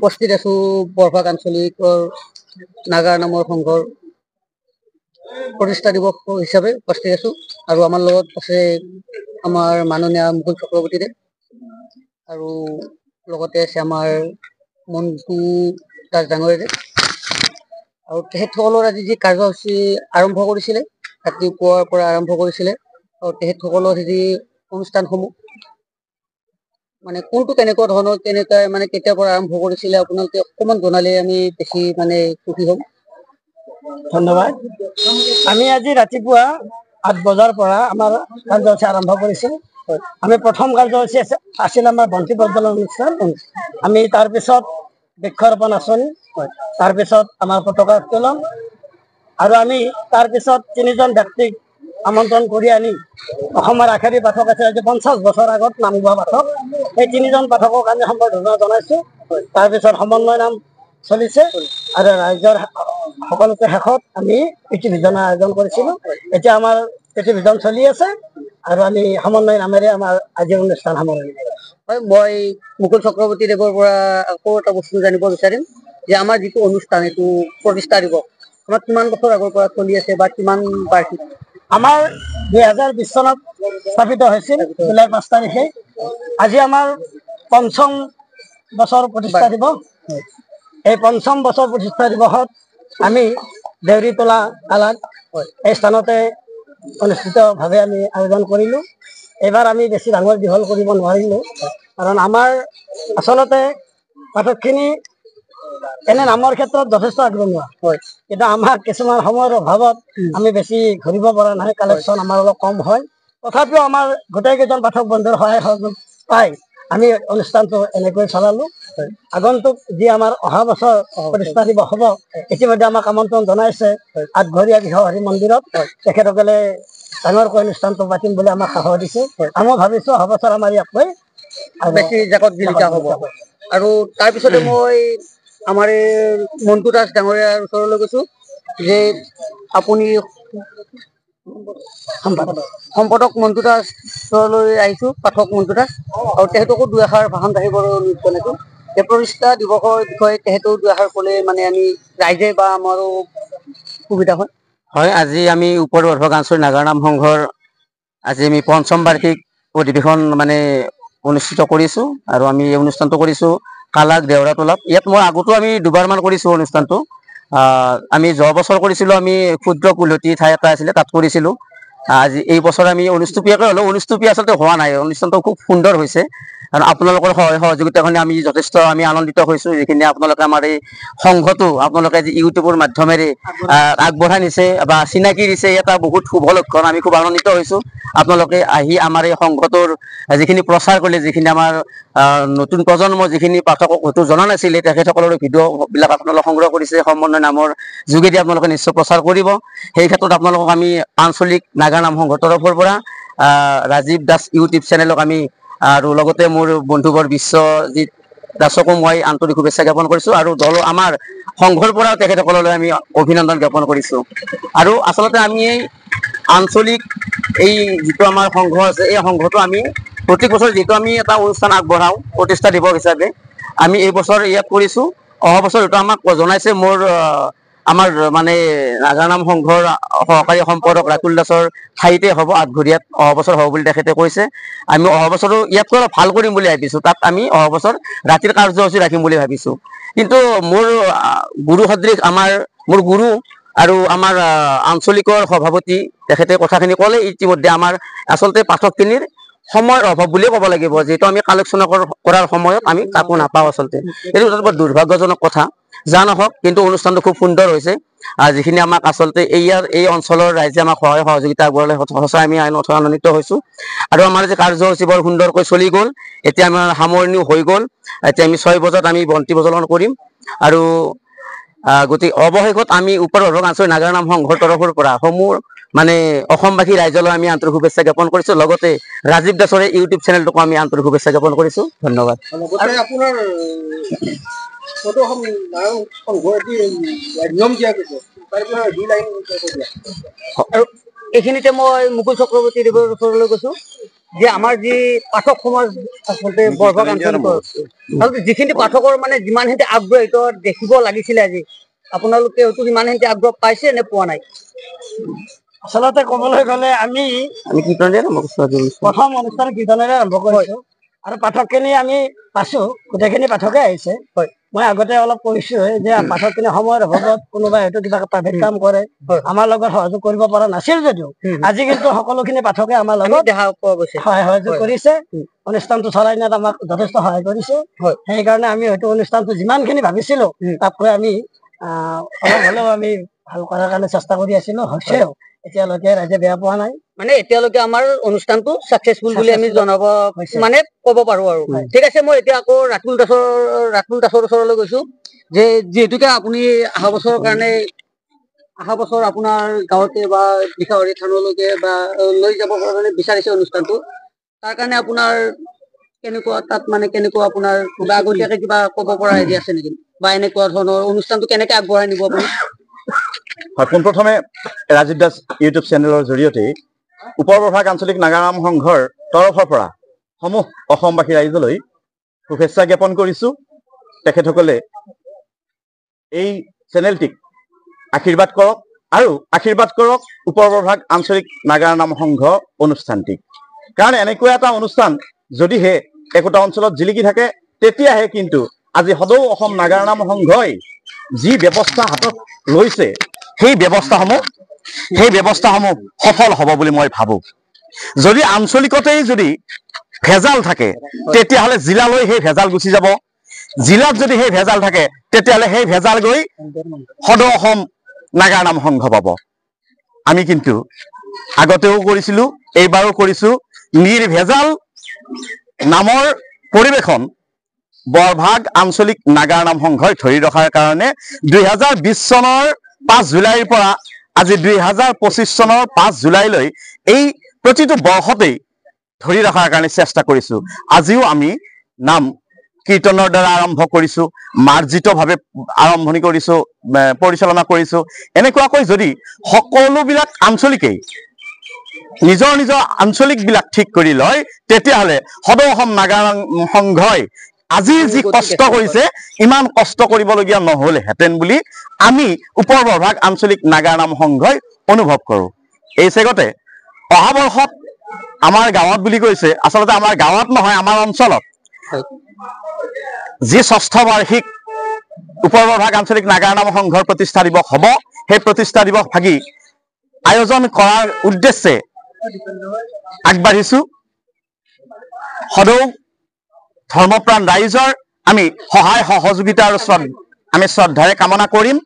উপস্থিত আছো বৰভাগ আঞ্চলিকৰ নাগা নামৰ সংঘৰ প্ৰতিষ্ঠা দিৱস হিচাপে উপস্থিত আছো আৰু আমাৰ লগত আছে আমাৰ মাননীয় মুকুল চক্ৰৱৰ্তীদেৱ আৰু লগতে আছে আমাৰ মন্টু দাস ডাঙৰীয়াদেৱ আৰু তেখেতসকলৰ আজি যি কাৰ্যসূচী আৰম্ভ কৰিছিলে ৰাতিপুৱাৰ পৰা আৰম্ভ কৰিছিলে আৰু তেখেতসকলৰ যি অনুষ্ঠানসমূহ মানে কোনটো কেনেকুৱা ধৰণৰ কেনেকুৱা মানে কেতিয়াৰ পৰা আৰম্ভ কৰিছিলে আপোনালোকে অকণমান জনালে আমি বেছি মানে সুখী হ'ম। ধন্যবাদ। আমি আজি ৰাতিপুৱা 8 বজাৰ পৰা আমাৰ কাৰ্যসূচী আৰম্ভ কৰিছোঁ। আমি প্ৰথম কাৰ্যসূচী আছিল আমাৰ বন্তি প্ৰজ্বলন অনুষ্ঠান। আমি তাৰপিছত বৃক্ষৰোপণ আঁচনি, তাৰপিছত আমাৰ পতাকা উত্তোলন আৰু আমি তাৰপিছত 3জন ব্যক্তিক আমন্ত্ৰণ কৰি আনি অসমৰ আখেৰী পাঠক আছে আজি 50 বছৰ আগত নাম গোৱা পাঠক, সেই 3জন পাঠকক আমি সম্বৰ্ধনা জনাইছোঁ। তাৰপিছত সমন্বয় নাম চলিছে আৰু ৰাইজৰ সকলোকে শেষত আমি প্ৰীতিভোজনৰ আয়োজন কৰিছিলোঁ। এতিয়া আমাৰ প্ৰীতিভোজন চলি আছে আৰু আমি সমন্বয় নামেৰে আমাৰ আজিৰ অনুষ্ঠান সামৰণি মাৰিছোঁ। হয়, মই মুকুল চক্ৰৱৰ্তীদেৱৰ পৰা আকৌ এটা বস্তু জানিব বিচাৰিম যে আমাৰ যিটো অনুষ্ঠান এইটো প্ৰতিষ্ঠা দিৱস আমাৰ কিমান বছৰ আগৰ পৰা চলি আছে বা কিমান বাৰ্ষিক? আমাৰ 2020 চনত স্থাপিত হৈছিল জুলাই 5 তাৰিখে। আজি আমাৰ 5ম বছৰ প্ৰতিষ্ঠা দিৱস। এই 5ম বছৰ প্ৰতিষ্ঠা দিৱসত আমি দেউৰীতোলা কালাত এই স্থানতে অনুষ্ঠিতভাৱে আমি আয়োজন কৰিলোঁ। এইবাৰ আমি বেছি ডাঙৰ দীঘল কৰিব নোৱাৰিলোঁ কাৰণ আমাৰ আচলতে পাঠকখিনি এনে নামৰ ক্ষেত্ৰত যথেষ্ট আগৰণুৱা হয়, কিন্তু আমাৰ কিছুমান সময়ৰ অভাৱত আমি বেছি ঘূৰিব পৰা নাই, কালেকশ্যন আমাৰ অলপ কম হয়। তথাপিও আমাৰ গোটেইকেইজন পাঠক বন্ধুৰ সহায় সহযোগ পাই আমি অনুষ্ঠানটো এনেকৈ চলালোঁ। আগন্তুক যি আমাৰ অহা বছৰ প্ৰতিষ্ঠা দিৱস হ'ব ইতিমধ্যে আমাক আমন্ত্ৰণ জনাইছে আঠঘৰীয়া গৃহহৰি মন্দিৰত। তেখেতসকলে ডাঙৰকৈ অনুষ্ঠানটো পাতিম বুলি আমাক সাহস দিছে। আমিও ভাবিছোঁ অহা বছৰ আমাৰ ইয়াতকৈ বেছি জাকত জিলিকা হ'ব। আৰু তাৰপিছতে মই আমাৰ এই মন্টু দাস ডাঙৰীয়াৰ ওচৰলৈ গৈছোঁ যে আপুনি সম্পাদক মন্টু দাস ওচৰলৈ আহিছোঁ, পাঠক মন্টু দাস, আৰু তেখেতকো দুআষাৰ ভাষণ ৰাখিবলৈ অনুৰোধ জনাইছোঁ। এই প্ৰতিষ্ঠা দিৱসৰ বিষয়ে তেখেতেও দুআষাৰ ক'লে মানে আমি ৰাইজে বা আমাৰো সুবিধা হয়। হয়, আজি আমি উত্তৰ বৰভাগ আঞ্চলিক নাগা নাম সংঘৰ আজি আমি 5ম বাৰ্ষিক অধিৱেশন মানে অনুষ্ঠিত কৰিছোঁ আৰু আমি এই অনুষ্ঠানটো কৰিছোঁ কালাক দেউৰাতোলাত। ইয়াত মই আগতো আমি দুবাৰমান কৰিছোঁ অনুষ্ঠানটো। আমি যোৱা বছৰ কৰিছিলোঁ, আমি ক্ষুদ্ৰ কুলতী ঠাই এটা আছিলে তাত কৰিছিলোঁ। আজি এই বছৰ আমি অনুষ্টুপীয়াকৈ হ'লেও অনুষ্টুপীয়া আচলতে হোৱা নাই, অনুষ্ঠানটো খুব সুন্দৰ হৈছে আৰু আপোনালোকৰ সহায় সহযোগিতাৰ কাৰণে আমি যথেষ্ট আমি আনন্দিত হৈছোঁ। যিখিনি আপোনালোকে আমাৰ এই সংঘটো আপোনালোকে যি ইউটিউবৰ মাধ্যমেৰে আগবঢ়াই নিছে বা চিনাকি দিছে, এটা বহুত শুভ লক্ষণ। আমি খুব আনন্দিত হৈছোঁ আপোনালোকে আহি আমাৰ এই সংঘটোৰ যিখিনি প্ৰচাৰ কৰিলে, যিখিনি আমাৰ নতুন প্ৰজন্মৰ যিখিনি পাঠকক হয়তো জনা নাছিলে তেখেতসকলৰ ভিডিঅ'বিলাক আপোনালোকে সংগ্ৰহ কৰিছে, সমন্বয় নামৰ যোগেদি আপোনালোকে নিশ্চয় প্ৰচাৰ কৰিব। সেই ক্ষেত্ৰত আপোনালোকক আমি আঞ্চলিক নাগা নাম সংঘৰ তৰফৰ পৰা ৰাজীৱ দাস ইউটিউব চেনেলক আমি আৰু লগতে মোৰ বন্ধুবৰ বিশ্বজিৎ দাসকো মই আন্তৰিক শুভেচ্ছা জ্ঞাপন কৰিছোঁ আৰু দল আমাৰ সংঘৰ পৰা তেখেতসকললৈ আমি অভিনন্দন জ্ঞাপন কৰিছোঁ। আৰু আচলতে আমি এই আঞ্চলিক এই যিটো আমাৰ সংঘ আছে এই সংঘটো আমি প্ৰত্যেক বছৰ যিটো আমি এটা অনুষ্ঠান আগবঢ়াওঁ প্ৰতিষ্ঠা দিৱস হিচাপে, আমি এই বছৰ ইয়াত কৰিছোঁ। অহা বছৰ যিটো আমাক জনাইছে মোৰ আমাৰ মানে নাগা নাম সংঘৰ সহকাৰী সম্পাদক ৰাতুল দাসৰ ঠাইতে হ'ব, আঠঘৰীয়াত অহা বছৰ হ'ব বুলি তেখেতে কৈছে। আমি অহা বছৰো ইয়াতকৈ অলপ ভাল কৰিম বুলি ভাবিছোঁ। তাত আমি অহা বছৰ ৰাতিৰ কাৰ্যসূচী ৰাখিম বুলি ভাবিছোঁ। কিন্তু মোৰ গুৰু সদৃশ মোৰ গুৰু আৰু আমাৰ আঞ্চলিকৰ সভাপতি তেখেতে কথাখিনি ক'লে ইতিমধ্যে আমাৰ আচলতে পাঠকখিনিৰ সময়ৰ অভাৱ বুলিয়ে ক'ব লাগিব, যিহেতু আমি কালেকশ্যন কৰাৰ সময়ত আমি কাকো নাপাওঁ। আচলতে এইটো বৰ দুৰ্ভাগ্যজনক কথা। যা নহওক, কিন্তু অনুষ্ঠানটো খুব সুন্দৰ হৈছে। যিখিনি আমাক আচলতে এই অঞ্চলৰ ৰাইজে আমাক সহায় সহযোগিতা আগবঢ়ালে সঁচাই আমি আনন্দিত হৈছোঁ। আৰু আমাৰ যে কাৰ্যসূচী বৰ সুন্দৰকৈ চলি গ'ল, এতিয়া আমাৰ সামৰণিও হৈ গ'ল। এতিয়া আমি 6 বজাত আমি বন্তি প্ৰজ্বলন কৰিম আৰু গতিকে অৱশেষত আমি উত্তৰ বৰভাগ আঞ্চলিক নাগা নাম সংঘৰ তৰফৰ পৰা সমূহ মানে অসমবাসী ৰাইজলৈ আমি আন্তৰিক শুভেচ্ছা জ্ঞাপন কৰিছোঁ। লগতে ৰাজীৱ দাসৰে ইউটিউব চেনেলটোকো আমি আন্তৰিক শুভেচ্ছা জ্ঞাপন কৰিছোঁ। ধন্যবাদ। আৰু এইখিনিতে মই মুকুল চক্ৰৱৰ্তীদেৱৰ ওচৰলৈ গৈছোঁ যে আমাৰ যি পাঠক সমাজ আচলতে বৰভাগ আঞ্চলিকৰ আচলতে যিখিনি পাঠকৰ মানে যিমানখিনি আগ্ৰহিত দেখিব লাগিছিলে আজি আপোনালোকে হয়তো সিমানখিনি আগ্ৰহ পাইছে নে পোৱা নাই? আচলতে ক'বলৈ গ'লে আমি প্ৰথম অনুষ্ঠান কীৰ্তনেৰে আৰম্ভ কৰিছো আৰু পাঠকখিনি আমি পাইছো, গোটেইখিনি পাঠকে আহিছে। মই আগতে অলপ কৈছো যে পাঠকখিনি সময়ৰ অভাৱত কোনোবাই হয়তো কিবা প্ৰাইভেট কাম কৰে, আমাৰ লগত সহযোগ কৰিব পৰা নাছিল যদিও আজি কিন্তু সকলোখিনি পাঠকে আমাৰ লগত সহযোগ কৰিছে, অনুষ্ঠানটো চলাই নিয়াত আমাক যথেষ্ট সহায় কৰিছে। সেইকাৰণে আমি হয়তো অনুষ্ঠানটো যিমানখিনি ভাবিছিলো তাতকৈ আমি অলপ হ'লেও আমি ভাল কৰাৰ কাৰণে চেষ্টা কৰি আছিলো, হৈছেও। এতিয়ালৈকে ৰাইজে বেয়া পোৱা নাই, মানে এতিয়ালৈকে আমাৰ অনুষ্ঠানটো সাকসেসফুল বুলি আমি জনাব মানে ক'ব পাৰো আৰু। ঠিক আছে, মই এতিয়া আকৌ ৰাতুল দাসৰ ওচৰলৈ গৈছো যে যিহেতুকে আপুনি অহা বছৰৰ কাৰণে অহা বছৰ আপোনাৰ গাঁৱতে বা বিখাহৰী থানলৈকে বা লৈ যাব কাৰণে বিচাৰিছে অনুষ্ঠানটো, তাৰ কাৰণে আপোনাৰ কেনেকুৱা তাত মানে কেনেকুৱা আপোনাৰ কিবা আগতীয়াকে কিবা ক'ব পৰা হেৰি আছে নেকি, বা এনেকুৱা ধৰণৰ অনুষ্ঠানটো কেনেকে আগবঢ়াই নিব আপুনি? হয়, পোনপ্ৰথমে ৰাজীৱ দাস ইউটিউব চেনেলৰ জৰিয়তে উত্তৰ বৰভাগ আঞ্চলিক নাগাৰাম সংঘৰ তৰফৰ পৰা সমূহ অসমবাসী ৰাইজলৈ শুভেচ্ছা জ্ঞাপন কৰিছো। তেখেতসকলে এই চেনেলটিক আশীৰ্বাদ কৰক আৰু আশীৰ্বাদ কৰক উত্তৰ বৰভাগ আঞ্চলিক নাগাৰাম সংঘ অনুষ্ঠানটিক। কাৰণ এনেকুৱা এটা অনুষ্ঠান যদিহে একোটা অঞ্চলত জিলিকি থাকে তেতিয়াহে কিন্তু আজি সদৌ অসম নাগাৰাম সংঘই যি ব্যৱস্থা হাতত লৈছে সেই ব্যৱস্থাসমূহ সফল হ'ব বুলি মই ভাবো। যদি আঞ্চলিকতেই যদি ভেজাল থাকে তেতিয়াহ'লে জিলালৈ সেই ভেজাল গুচি যাব, জিলাত যদি সেই ভেজাল থাকে তেতিয়াহ'লে সেই ভেজাল গৈ সদৌ অসম নাগাৰাম সংঘ পাব। আমি কিন্তু আগতেও কৰিছিলো, এইবাৰো কৰিছো, নিৰ্ভেজাল নামৰ পৰিৱেশন বৰভাগ আঞ্চলিক নাগাৰাম সংঘই ধৰি ৰখাৰ কাৰণে 2020 চনৰ 5 জুলাইৰ পৰা আজি 2025 চনৰ 5 জুলাইলৈ এই প্ৰতিটো বৰ্ষতেই ধৰি ৰখাৰ কাৰণে চেষ্টা কৰিছো। আজিও আমি নাম কীৰ্তনৰ দ্বাৰা আৰম্ভ কৰিছো, মাৰ্জিতভাৱে আৰম্ভণি কৰিছো, পৰিচালনা কৰিছো। এনেকুৱাকৈ যদি সকলোবিলাক আঞ্চলিকেই নিজৰ নিজৰ আঞ্চলিকবিলাক ঠিক কৰি লয় তেতিয়াহ'লে সদৌ অসম নাগাৰাম সংঘই আজি যি কষ্ট কৰিছে ইমান কষ্ট কৰিবলগীয়া নহ'লহেঁতেন বুলি আমি উত্তৰ বৰভাগ আঞ্চলিক নাগাৰাম সংঘই অনুভৱ কৰোঁ। এই চেগতে অহা বৰ্ষত আমাৰ গাঁৱত বুলি কৈছে, আচলতে আমাৰ গাঁৱত নহয়, আমাৰ অঞ্চলত যি 6ষ্ঠ বাৰ্ষিক উত্তৰ বৰভাগ আঞ্চলিক নাগাৰাম সংঘৰ প্ৰতিষ্ঠা দিৱস হ'ব, সেই প্ৰতিষ্ঠা দিৱস ভাগি আয়োজন কৰাৰ উদ্দেশ্যে আগবাঢ়িছো। সদৌ ধৰ্মপ্ৰাণ ৰাইজৰ আমি সহায় সহযোগিতা আৰু আমি শ্ৰদ্ধাৰে কামনা কৰিম।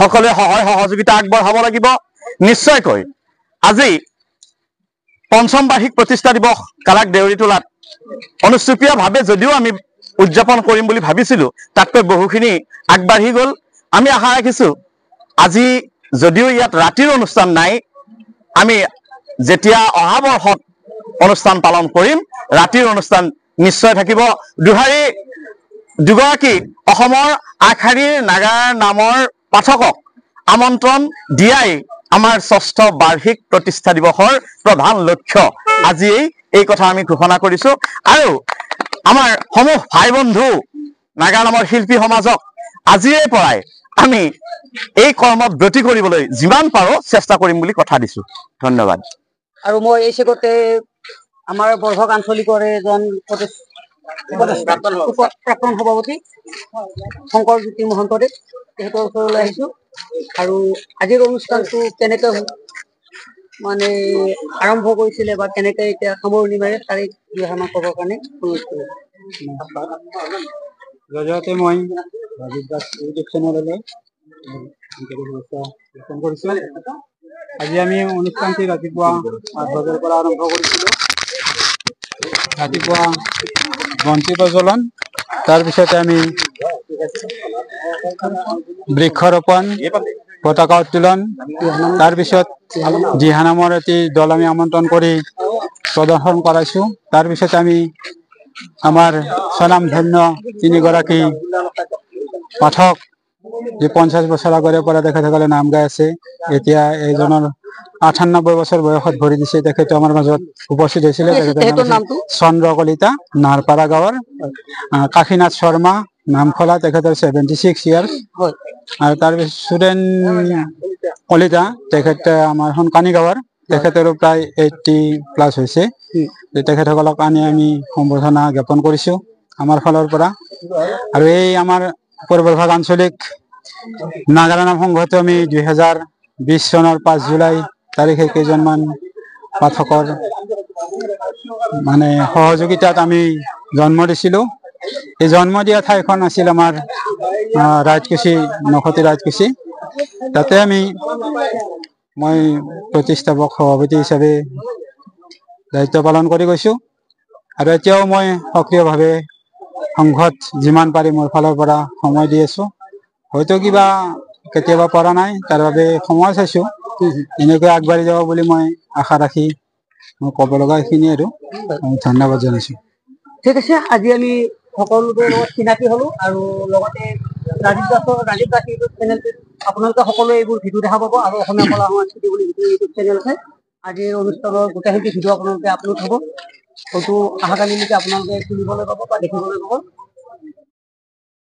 সকলোৱে সহায় সহযোগিতা আগবঢ়াব লাগিব। নিশ্চয়কৈ আজি 5ম বাৰ্ষিক প্ৰতিষ্ঠা দিৱস কালাক দেউৰীটোলাত অনুষ্টুপীয়াভাৱে যদিও আমি উদযাপন কৰিম বুলি ভাবিছিলো, তাতকৈ বহুখিনি আগবাঢ়ি গ'ল। আমি আশা ৰাখিছো আজি যদিও ইয়াত ৰাতিৰ অনুষ্ঠান নাই, আমি যেতিয়া অহা বৰ্ষত অনুষ্ঠান পালন কৰিম ৰাতিৰ অনুষ্ঠান নিশ্চয় থাকিব। দুগৰাকী অসমৰ আগশাৰীৰ নাগাৰ নামৰ পাঠকক আমন্ত্ৰণ দিয়াই আমাৰ 6ষ্ঠ বাৰ্ষিক প্ৰতিষ্ঠা দিৱসৰ প্ৰধান লক্ষ্য। আজিয়েই এই কথা আমি ঘোষণা কৰিছো আৰু আমাৰ সমূহ ভাই বন্ধু নাগা নামৰ শিল্পী সমাজক আজিৰে পৰাই আমি এই কৰ্মত ব্ৰতী কৰিবলৈ যিমান পাৰো চেষ্টা কৰিম বুলি কথা দিছো। ধন্যবাদ। আৰু মই এই চেগতে আমাৰ বৰভাগ আঞ্চলিকৰে এজন প্ৰাক্তন সভাপতি শংকৰজ্যোতি মহন্তদেৱ তেখেতৰ ওচৰলৈ আহিছো আৰু আজিৰ অনুষ্ঠানটো কেনেকৈ মানে আৰম্ভ কৰিছিলে বা কেনেকৈ এতিয়া সামৰণি মাৰে তাৰে দুআষাৰমান ক'বৰ কাৰণে অনুৰোধ কৰিলো। জৰিয়তে মই ৰাজীৱ দাস ইউটিউব চেনেললৈ জ্ঞাপন কৰিছো। আজি আমি অনুষ্ঠানটি ৰাতিপুৱা 8 বজাৰ পৰা আৰম্ভ কৰিছিলো। ৰাতিপুৱা বন্তি প্ৰজ্বলন, তাৰপিছতে আমি বৃক্ষৰোপণ, পতাকা উত্তোলন, তাৰপিছত দিহানামৰ এটি দল আমি আমন্ত্ৰণ কৰি প্ৰদৰ্শন কৰাইছো। তাৰপিছত আমি আমাৰ স্বনামধন্য 3গৰাকী পাঠক যি 50 বছৰ আগৰে পৰা তেখেতসকলে নাম গাই আছে, এতিয়া এইজনৰ 98 বছৰ বয়সত ভৰি দিছে তেখেতে আমাৰ মাজত উপস্থিত হৈছিলে। তেখেতৰ নামটো চন্দ্ৰ কলিতা, নাৰপাৰা গাঁৱৰ। কাশীনাথ শৰ্মা, নামখলা, তেখেতৰ 76 ইয়াৰ্ছ। হয় আৰু তাৰপিছত সুৰেন কলিতা, তেখেতে আমাৰ সোণকানী গাঁৱৰ, তেখেতৰো প্ৰায় 80+ হৈছে। তেখেতসকলক আনি আমি সম্বৰ্ধনা জ্ঞাপন কৰিছো আমাৰ ফালৰ পৰা। আৰু এই আমাৰ উত্তৰ বৰভাগ আঞ্চলিক নাগাৰা নাম সংঘটো আমি 2020 চনৰ 5 জুলাই তাৰিখে কেইজনমান পাঠকৰ মানে সহযোগিতাত আমি জন্ম দিছিলো। এই জন্ম দিয়া ঠাইখন আছিল আমাৰ ৰাজকুচি, নখতি ৰাজকুচি। তাতে মই প্ৰতিষ্ঠাপক সভাপতি হিচাপে দায়িত্ব পালন কৰি গৈছো। আৰু এতিয়াও মই সক্ৰিয়ভাৱে সংঘত যিমান পাৰি মোৰ ফালৰ পৰা সময় দি আছো। হয়তো কিবা কেতিয়াবা পৰা নাই, তাৰ বাবে সময় চাইছো। এনেকৈ আগবাঢ়ি যাব বুলি মই আশা ৰাখি মই ক'ব লগা এইখিনি আৰু ধন্যবাদ জনাইছো। ঠিক আছে, আজি আমি সকলোৰে লগত চিনাকি হলো আৰু লগতে ৰাজীৱ দাস ইউটিউব চেনেলটোত আপোনালোকে সকলোৱে এইবোৰ ভিডিঅ' দেখা পাব। আৰু অসমীয়া কলা সংস্কৃতি বুলি যিটো ইউটিউব চেনেল আছে, আজিৰ অনুষ্ঠানৰ গোটেইখিনি ভিডিঅ' আপোনালোকে আপলোড হ'ব। হয়তো অহাকালিলৈকে আপোনালোকে শুনিবলৈ পাব বা দেখিবলৈ পাব।